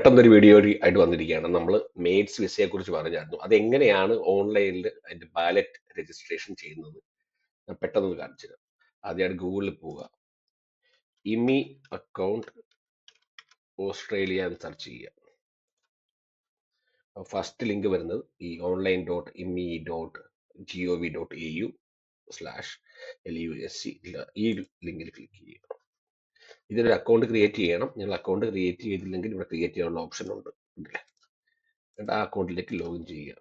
പെട്ടെന്നൊരു വീഡിയോ ആയിട്ട് വന്നിരിക്കുകയാണ്. നമ്മൾ മെയ്ഡ്സ് വിസയെ കുറിച്ച് പറഞ്ഞായിരുന്നു. അതെങ്ങനെയാണ് ഓൺലൈനിൽ അതിന്റെ ബാലറ്റ് രജിസ്ട്രേഷൻ ചെയ്യുന്നത് ഞാൻ പെട്ടെന്ന് കാണിച്ചു തരാം. ആദ്യമായിട്ട് ഗൂഗിളിൽ പോവുക, ഇമി അക്കൗണ്ട് ഓസ്ട്രേലിയ എന്ന് സെർച്ച് ചെയ്യുക. ഫസ്റ്റ് ലിങ്ക് വരുന്നത് ഈ online.imi.gov.au/LUSC ഈ ലിങ്കിൽ ക്ലിക്ക് ചെയ്യുക. ഇതിനൊരു അക്കൗണ്ട് ക്രിയേറ്റ് ചെയ്യണം. നിങ്ങൾ അക്കൗണ്ട് ക്രിയേറ്റ് ചെയ്തില്ലെങ്കിൽ ഇവിടെ ക്രിയേറ്റ് ചെയ്യാനുള്ള ഓപ്ഷൻ ഉണ്ട്. എന്നിട്ട് ആ അക്കൗണ്ടിലേക്ക് ലോഗിൻ ചെയ്യുക.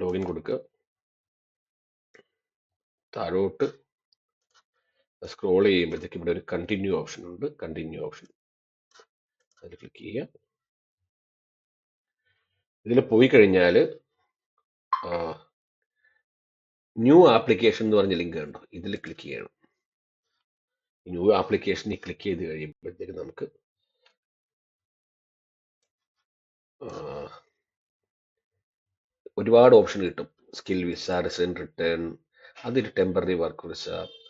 ലോഗിൻ കൊടുക്കുക. താഴോട്ട് സ്ക്രോൾ ചെയ്യുമ്പോഴത്തേക്ക് ഇവിടെ ഒരു കണ്ടിന്യൂ ഓപ്ഷൻ ഉണ്ട്. കണ്ടിന്യൂ ഓപ്ഷൻ അതിൽ ക്ലിക്ക് ചെയ്യുക. ഇതിൽ പോയി കഴിഞ്ഞാൽ ന്യൂ ആപ്ലിക്കേഷൻ എന്ന് പറഞ്ഞ ലിങ്ക് ഉണ്ട്. ഇതിൽ ക്ലിക്ക് ചെയ്യണം. ന്യൂ ആപ്ലിക്കേഷനിൽ ക്ലിക്ക് ചെയ്ത് കഴിയുമ്പോഴത്തേക്ക് നമുക്ക് ഒരുപാട് ഓപ്ഷൻ കിട്ടും. സ്കിൽ വിസ, റെസിഡന്റ് റിട്ടേൺ, അതിൽ ടെമ്പററി വർക്ക് വിസ,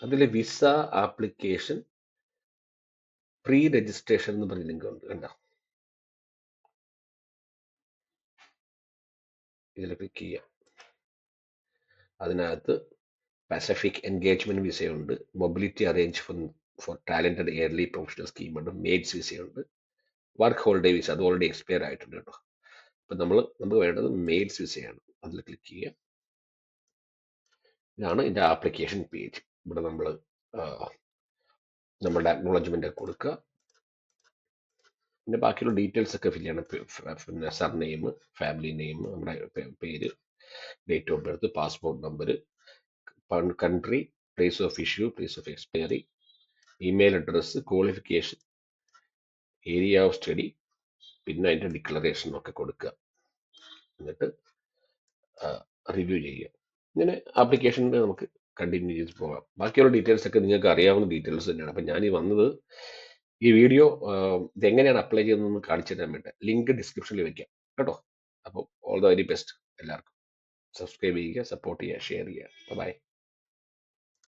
അതിൽ വിസ ആപ്ലിക്കേഷൻ പ്രീ രജിസ്ട്രേഷൻ എന്ന് പറഞ്ഞ ലിങ്ക് ഉണ്ട്. കണ്ടോ? ഇതിൽ ക്ലിക്ക് ചെയ്യുക. അതിനകത്ത് പസഫിക് എൻഗേജ്മെന്റ് വിസയുണ്ട്, mobility arrange for talented early professional scheme ഉണ്ട്, മെയ്ഡ്സ് വിസയുണ്ട്, വർക്ക് ഹോളിഡേ വിസ അത് ഓൾറെഡി എക്സ്പയർ ആയിട്ടുണ്ട് കേട്ടോ. അപ്പൊ നമുക്ക് വേണ്ടത് മെയ്ഡ്സ് വിസയാണ്. അതിൽ ക്ലിക്ക് ചെയ്യുക. ഇതാണ് ഇതിന്റെ ആപ്ലിക്കേഷൻ പേജ്. ഇവിടെ നമ്മൾ നമ്മുടെ അക്നോളജ്മെന്റ് കൊടുക്കുക. പിന്നെ ബാക്കിയുള്ള ഡീറ്റെയിൽസ് ഒക്കെ ഫില്ല് ചെയ്യണം. പിന്നെ സർനെയിം, ഫാമിലി നെയിം, നമ്മുടെ പേര്, date of birth, passport number, country, place of issue, place of expiry, email address, qualification, area of study, പിന്നെ അതിന്റെ ഡിക്ലറേഷൻ ഒക്കെ കൊടുക്കുക. എന്നിട്ട് റിവ്യൂ ചെയ്യുക. ഇങ്ങനെ ആപ്ലിക്കേഷനിൽ നമുക്ക് കണ്ടിന്യൂ ചെയ്ത് പോകാം. ബാക്കിയുള്ള ഡീറ്റെയിൽസ് ഒക്കെ നിങ്ങൾക്ക് അറിയാവുന്ന ഡീറ്റെയിൽസ് തന്നെയാണ്. അപ്പം ഞാൻ ഈ വന്നത് ഈ വീഡിയോ ഇതെങ്ങനെയാണ് അപ്ലൈ ചെയ്യുന്നതെന്ന് കാണിച്ചു തരാൻ വേണ്ടി. ലിങ്ക് ഡിസ്ക്രിപ്ഷനിൽ വെക്കാം കേട്ടോ. അപ്പോൾ ഓൾ ദ വെരി ബെസ്റ്റ് എല്ലാവർക്കും. സബ്സ്ക്രൈബ് ചെയ്യുക, സപ്പോർട്ട് ചെയ്യുക, ഷെയർ ചെയ്യുക. ബൈ.